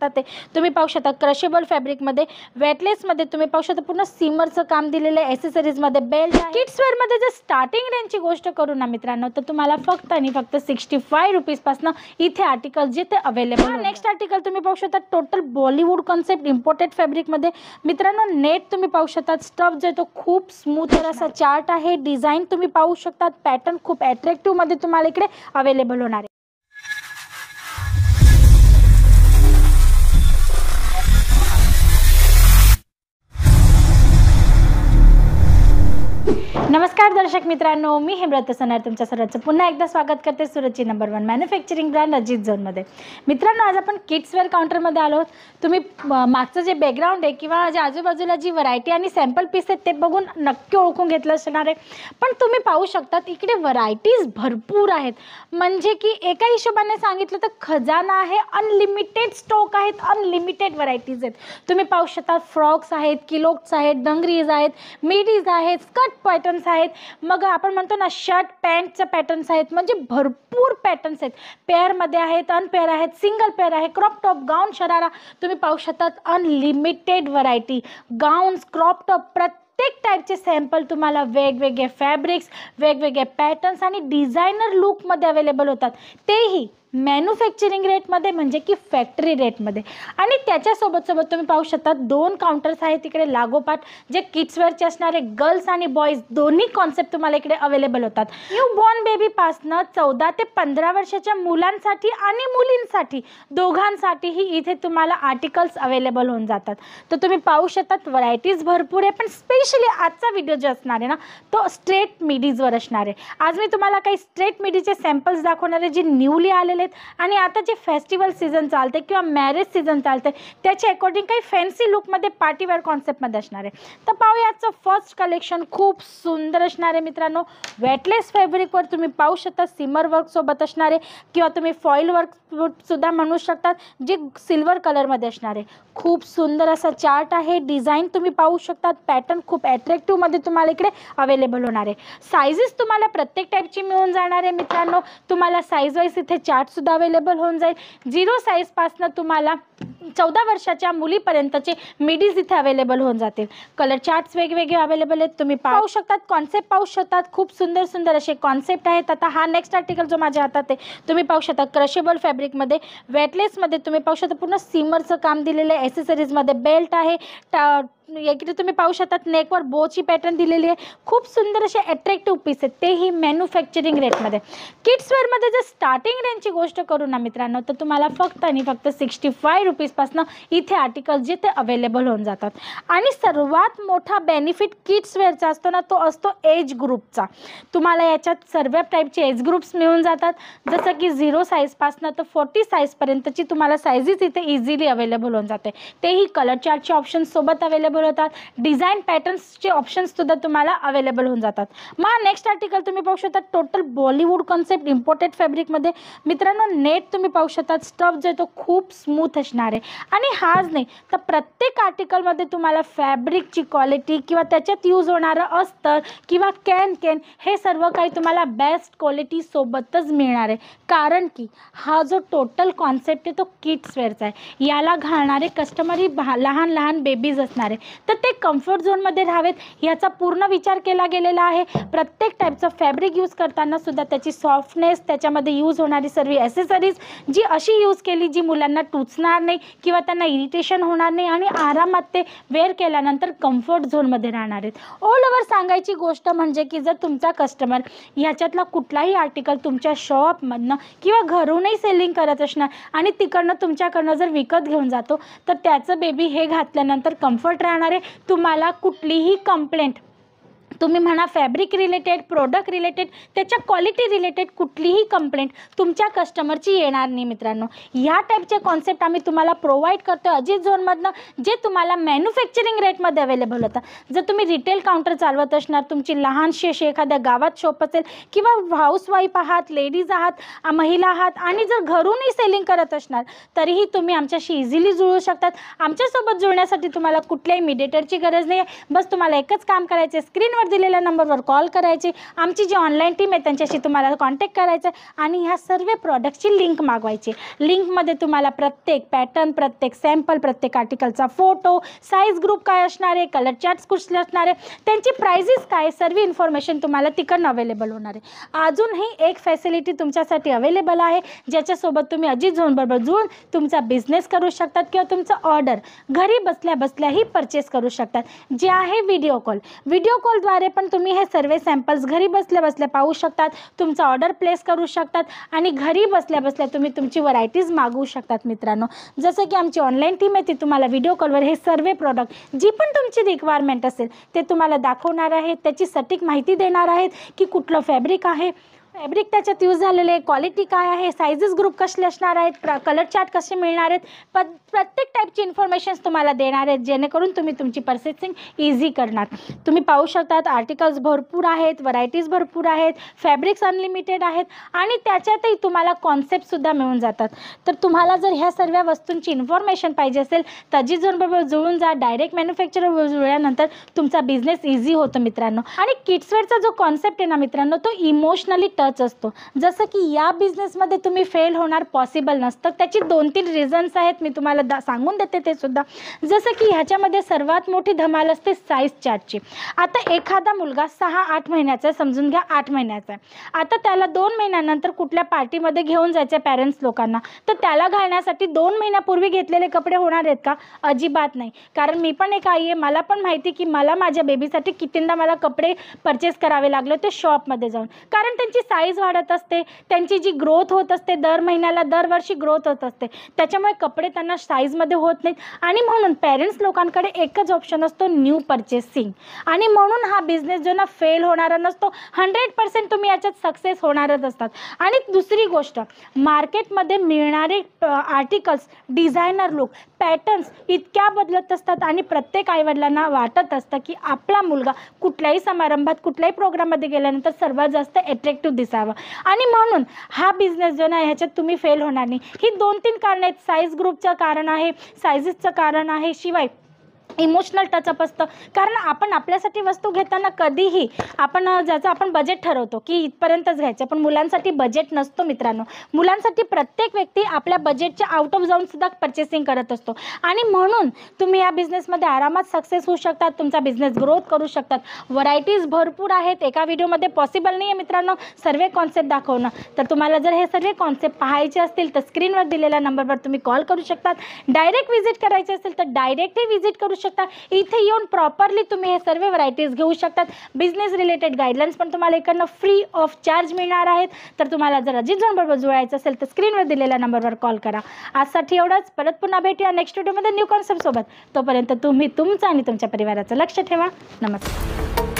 आता ते तुम्ही पाहू शकता क्रशेबल फॅब्रिकमध्ये, वेटलेसमध्ये तुम्ही पाहू शकता पूर्ण सीमरचं काम दिलेलं आहे, ॲसेसरीजमध्ये बेल्ट आहे। किड्स वेअरमध्ये जर स्टार्टिंग रेंजची गोष्ट करू ना मित्रांनो, तर तुम्हाला फक्त आणि फक्त 65 रुपीजपासून इथे आर्टिकल जे ते अवेलेबल। नेक्स्ट आर्टिकल तुम्ही पाहू शकता टोटल बॉलिवूड कॉन्सेप्ट इम्पोर्टेड फॅब्रिकमध्ये मित्रांनो, नेट तुम्ही पाहू शकता, स्टफ जो तो खूप स्मूथ असा चार्ट आहे, डिझाईन तुम्ही पाहू शकता, पॅटर्न खूप अट्रॅक्टिव्ह मध्ये तुम्हाला इकडे अवेलेबल होणार आहे। नमस्कार दर्शक मित्रांनो, मी हेमलता सनार तुमच्या सर्वांचं पुन्हा एकदा स्वागत करते सुरतची नंबर 1 मॅन्युफॅक्चरिंग ब्रँड अजित झोनमध्ये। मित्रांनो, आज आपण किड्स वेअर काउंटरमध्ये आलो आहोत। तुम्ही मागचं जे बॅकग्राऊंड आहे किंवा जे आजूबाजूला जी व्हरायटी आणि सॅम्पल पीस आहेत ते बघून नक्की ओळखून घेतलं असणार आहे, पण तुम्ही पाहू शकता इकडे व्हरायटीज भरपूर आहेत, म्हणजे की एका हिशोबाने सांगितलं तर खजाना आहे, अनलिमिटेड स्टॉक आहेत, अनलिमिटेड व्हरायटीज आहेत। तुम्ही पाहू शकता फ्रॉक्स आहेत, किलोक्स आहेत, डंगरीज आहेत, मिडीज आहेत, स्कर्ट पॅटर्न्स आहेत, मग आपण म्हणतो ना शर्ट पॅन्टचे पॅटर्न्स आहेत, म्हणजे भरपूर पॅटर्न्स आहेत, पेअरमध्ये आहेत, अनपेअर आहेत, सिंगल पेअर आहे, क्रॉप टॉप, गाऊन, शरारा तुम्ही पाहू शकता, unlimited variety, gowns, crop top, प्रत्येक टाईपचे सॅम्पल तुम्हाला वेगवेगळे फॅब्रिक्स, वेगवेगळे पॅटर्न्स आणि डिझायनर लुकमध्ये अवेलेबल होतात, तेही मॅन्युफॅक्चरिंग रेटमध्ये, म्हणजे की फॅक्टरी रेटमध्ये। आणि त्याच्यासोबत तुम्ही पाहू शकता 2 काउंटर्स आहेत तिकडे लागोपाठ, जे किड्स वेअरचे असणारे गर्ल्स आणि बॉईज दोन्ही कॉन्सेप्ट तुम्हाला इकडे अवेलेबल होतात। न्यू बॉर्न बेबीपासनं 14 ते 15 वर्षाच्या मुलांसाठी आणि मुलींसाठी दोघांसाठीही इथे तुम्हाला आर्टिकल्स अवेलेबल होऊन जातात। तर तुम्ही पाहू शकता व्हरायटीज भरपूर आहे, पण स्पेशली आजचा व्हिडिओ जो असणार आहे ना, तो स्ट्रेट मिडीजवर असणार आहे। आज मी तुम्हाला काही स्ट्रेट मिडीचे सॅम्पल्स दाखवणार आहे, जे न्यूली आलेले आणि आता जे फेस्टिवल सीझन चालते किंवा मॅरेज सीझन चालते त्याच्या अकॉर्डिंग काही फॅन्सी लुकमध्ये पार्टीवेअर कॉन्सेप्टमध्ये असणार आहे। तर पाहूया आजचं फर्स्ट कलेक्शन, खूप सुंदर असणार आहे मित्रांनो। वेटलेस फॅब्रिकवर तुम्ही पाहू शकता सिमर वर्क सोबत असणार आहे, किंवा तुम्ही फॉईल वर्क सुद्धा म्हणू शकता, जे सिल्वर कलरमध्ये असणार आहे। खूप सुंदर असा चार्ट आहे, डिझाईन तुम्ही पाहू शकता, पॅटर्न खूप अट्रॅक्टिव्ह मध्ये तुम्हाला इकडे अवेलेबल होणार आहे। साइजेस तुम्हाला प्रत्येक टाईपची मिळून जाणार आहे मित्रांनो, तुम्हाला साईज वाईज इथे चार्ट सुद्धा अवेलेबल होऊन जाईल। 0 साईज पासून तुम्हाला 14 वर्षाच्या मुलीपर्यंतचे मिडीज इथे अवेलेबल होऊन जातील। कलर चार्ट्स वेगवेगळे अवेलेबल आहेत, तुम्ही पाहू शकतात, कॉन्सेप्ट पाहू शकतात, खूप सुंदर सुंदर असे कॉन्सेप्ट आहेत। आता हा नेक्स्ट आर्टिकल जो माझ्या हातात आहे तुम्ही पाहू शकता क्रशेबल फॅब्रिकमध्ये, वेटलेसमध्ये तुम्ही पाहू शकता पूर्ण सीमरचं काम दिलेलं आहे, ॲसेसरीजमध्ये बेल्ट आहे, इकडे तुम्ही पाहू शकता नेकवर बोची पॅटर्न दिलेली आहे, खूप सुंदर असे अट्रॅक्टिव्ह पीस आहेत, तेही मॅन्युफॅक्चरिंग रेटमध्ये। किड्स वेअरमध्ये जर स्टार्टिंग रेंजची गोष्ट करू ना मित्रांनो, तर तुम्हाला फक्त आणि फक्त 65 रुपीजपासून इथे आर्टिकल जे ते अवेलेबल होऊन जातात। आणि सर्वात मोठा बेनिफिट किड्स वेअरचा असतो ना, तो असतो एज ग्रुपचा। तुम्हाला याच्यात सर्व टाईपचे एज ग्रुप्स मिळून जातात, जसं की 0 साईजपासून तर 40 साईजपर्यंतची तुम्हाला साईजेस इथे इझिली अवेलेबल होऊन जाते, तेही कलर चार्टचे ऑप्शन सोबत अवेलेबल होतात, डिझाईन पॅटर्न्सचे ऑप्शन्स सुद्धा तुम्हाला अवेलेबल होऊन जातात। मग नेक्स्ट आर्टिकल तुम्ही पाहू शकता टोटल बॉलिवूड कॉन्सेप्ट इम्पोर्टेड फॅब्रिकमध्ये मित्रांनो, नेट तुम्ही पाहू शकता, स्टफ जो तो खूप स्मूथ असणार आहे। आणि हाच नाही तर प्रत्येक आर्टिकलमध्ये तुम्हाला फॅब्रिकची क्वालिटी किंवा त्याच्यात यूज होणारं अस्तर किंवा कॅन हे सर्व काही तुम्हाला बेस्ट क्वालिटी सोबतच मिळणार आहे, कारण की हा जो टोटल कॉन्सेप्ट आहे तो किड्स वेअरचा आहे। याला घालणारे कस्टमर लहान लहान बेबीज असणार आहे, तर ते कम्फर्ट झोनमध्ये राहावेत याचा पूर्ण विचार केला गेलेला आहे। प्रत्येक टाईपचं फॅब्रिक यूज करताना सुद्धा त्याची सॉफ्टनेस, त्याच्यामध्ये यूज होणारी सर्व ॲसेसरीज जी अशी यूज केली जी मुलांना टुचणार नाही किंवा त्यांना इरिटेशन होणार नाही, आणि आरामात ते वेअर केल्यानंतर कम्फर्ट झोनमध्ये राहणार आहेत। ऑल ओव्हर सांगायची गोष्ट म्हणजे की जर तुमचा कस्टमर ह्याच्यातला कुठलाही आर्टिकल तुमच्या शॉपमधनं किंवा घरूनही सेलिंग करत असणार आणि तिकडनं तुमच्याकडनं जर विकत घेऊन जातो, तर त्याचं बेबी हे घातल्यानंतर कम्फर्ट राहणार आहे, तुम्हाला कुठलीही कंप्लेंट तुम्ही म्हणा फॅब्रिक रिलेटेड, प्रोडक्ट रिलेटेड, त्याच्या क्वालिटी रिलेटेड कुठलीही कंप्लेंट तुमच्या कस्टमरची येणार नाही मित्रांनो। या टाईपचे कॉन्सेप्ट आम्ही तुम्हाला प्रोव्हाइड करतो अजित झोनमधनं, जे तुम्हाला मॅन्युफॅक्चरिंग रेटमध्ये अवेलेबल होतं। जर तुम्ही रिटेल काउंटर चालवत असणार, तुमची लहानशी अशी एखाद्या गावात शॉप असेल किंवा हाऊसवाईफ आहात, लेडीज आहात, महिला आहात आणि जर घरूनही सेलिंग करत असणार, तरीही तुम्ही आमच्याशी इझिली जुळू शकतात। आमच्यासोबत जुळण्यासाठी तुम्हाला कुठल्याही मीडिएटरची गरज नाही आहे, बस तुम्हाला एकच काम करायचे, स्क्रीनवर स्क्रीनवर दिलेल्या नंबरवर कॉल करायचे, आमची जी ऑनलाईन टीम आहे त्यांच्याशी तुम्हाला कॉन्टॅक्ट करायचं आणि ह्या सर्व प्रॉडक्टची लिंक मागवायची. लिंकमध्ये तुम्हाला प्रत्येक पॅटर्न, प्रत्येक सॅम्पल, प्रत्येक आर्टिकलचा फोटो, साईज ग्रुप काय असणार आहे, कलर चार्ट्स कुठले असणार आहे, त्यांची प्राइजेस काय, सर्व इन्फॉर्मेशन तुम्हाला तिकडनं अवेलेबल होणार आहे. अजूनही एक फॅसिलिटी तुमच्यासाठी अवेलेबल आहे, ज्याच्यासोबत तुम्ही अजित झोनबरोबर जुळून तुमचा बिझनेस करू शकतात किंवा तुमचं ऑर्डर घरी बसल्या बसल्याही परचेस करू शकतात, जे आहे व्हिडिओ कॉल. व्हिडिओ कॉलद्वारे पण तुम्ही हे सर्व सॅम्पल्स घरी बसल्या बसल्या पाहू शकतात, तुमचा ऑर्डर प्लेस करू शकतात आणि घरी बसल्या बसल्या तुम्ही तुमची व्हरायटीज मागवू शकतात मित्रांनो. जसं की आमची ऑनलाईन टीम आहे ती तुम्हाला व्हिडिओ कॉलवर हे सर्व प्रॉडक्ट जी पण तुमची रिक्वायरमेंट असेल ते तुम्हाला दाखवणार आहेत, त्याची सटीक माहिती देणार आहेत की कुठलं फॅब्रिक आहे, फॅब्रिक त्याच्यात यूज झालेले, क्वालिटी काय आहे, सायझेस ग्रुप कसले असणार आहेत, कलर चार्ट कसे मिळणार आहेत, प्रत्येक टाईपची इन्फॉर्मेशन्स तुम्हाला देणार आहेत, जेणेकरून तुम्ही तुमची परचेसिंग इझी करणार. तुम्ही पाहू शकतात आर्टिकल्स भरपूर आहेत, व्हरायटीज भरपूर आहेत, फॅब्रिक्स अनलिमिटेड आहेत आणि त्याच्यातही तुम्हाला कॉन्सेप्टसुद्धा मिळून जातात. तर तुम्हाला जर ह्या सर्व वस्तूंची इन्फॉर्मेशन पाहिजे असेल तर अजित झोनबरोबर जुळून जा. डायरेक्ट मॅन्युफॅक्चरवर जुळल्यानंतर तुमचा बिझनेस इझी होतो मित्रांनो. आणि किड्सवेअरचा जो कॉन्सेप्ट आहे ना मित्रांनो, तो इमोशनली टच असतो. जसं की या बिझनेसमध्ये तुम्ही फेल होणार पॉसिबल नसतं. त्याची 2-3 रिझन्स आहेत, मी तुम्हाला सांगून देते ते सुद्धा. जसं की ह्याच्यामध्ये सर्वात मोठी धमाल असते साईज चार्टची. आता एखादा मुलगा 6-8 महिन्याचा आहे, समजून घ्या 8 महिन्याचा आहे. आता त्याला 2 महिन्यानंतर कुठल्या पार्टीमध्ये घेऊन जायचं पॅरेंट्स लोकांना, तर त्याला घालण्यासाठी 2 महिन्यापूर्वी घेतलेले कपडे होणार आहेत का? अजिबात नाही. कारण मी पण एक आई आहे, मला पण माहिती की मला माझ्या बेबीसाठी कितींदा मला कपडे परचेस करावे लागले ते शॉपमध्ये जाऊन. कारण त्यांची साईज वाढत असते, त्यांची जी ग्रोथ होत असते, दर महिन्याला दरवर्षी ग्रोथ होत असते, त्याच्यामुळे कपडे त्यांना साईजमध्ये होत नाहीत. आणि म्हणून पेरेंट्स लोकांकडे एकच ऑप्शन असतो, न्यू परचेसिंग. आणि म्हणून हा बिझनेस जो ना फेल होणारा नसतो, 100% तुम्ही याच्यात सक्सेस होणारच असतात. आणि दुसरी गोष्ट, मार्केटमध्ये मिळणारे आर्टिकल्स, डिझायनर लुक, पॅटर्न्स इतक्या बदलत असतात आणि प्रत्येक आईवडिलांना वाटत असतं की आपला मुलगा कुठल्याही समारंभात, कुठल्याही प्रोग्राममध्ये गेल्यानंतर सर्वात जास्त अट्रॅक्टिव्ह दिसावं. आणि म्हणून हा बिझनेस जो ना ह्याच्यात तुम्ही फेल होणार नाही. ही 2-3 कारणं आहेत. साईज ग्रुपचं कारण आहे, सायझेसचं कारण आहे, शिवाय इमोशनल टचअप असतं. कारण आपण आपल्यासाठी वस्तू घेताना कधीही ज्याचं आपण बजेट ठरवतो की इथपर्यंतच घ्यायचं, पण मुलांसाठी बजेट नसतो मित्रांनो. मुलांसाठी प्रत्येक व्यक्ती आपल्या बजेटच्या आउट ऑफ जाऊन सुद्धा परचेसिंग करत असतो. आणि म्हणून तुम्ही या बिझनेसमध्ये आरामात सक्सेस होऊ शकतात, तुमचा बिझनेस ग्रोथ करू शकतात. व्हरायटीज भरपूर आहेत, एका व्हिडिओमध्ये पॉसिबल नाही आहे मित्रांनो सर्व कॉन्सेप्ट दाखवणं. तर तुम्हाला जर हे सर्व कॉन्सेप्ट पाहायचे असतील तर स्क्रीनवर दिलेल्या नंबरवर तुम्ही कॉल करू शकतात. डायरेक्ट व्हिजिट करायचे असेल तर डायरेक्टही व्हिजिट करू शकता. इथे येऊन प्रॉपरली तुम्ही हे सर्व व्हरायटीज घेऊ शकतात. बिझनेस रिलेटेड गाईडलाईन्स पण तुम्हाला इकडनं फ्री ऑफ चार्ज मिळणार आहेत. तर तुम्हाला जर अजित झोनबरोबर जुळायचं असेल तर स्क्रीनवर दिलेल्या नंबरवर कॉल करा. आजसाठी एवढंच. परत पुन्हा भेटूया नेक्स्ट व्हिडिओमध्ये न्यू कॉन्सेप्ट सोबत. तोपर्यंत तुम्ही तुमचं आणि तुमच्या परिवाराचं लक्ष ठेवा. नमस्कार.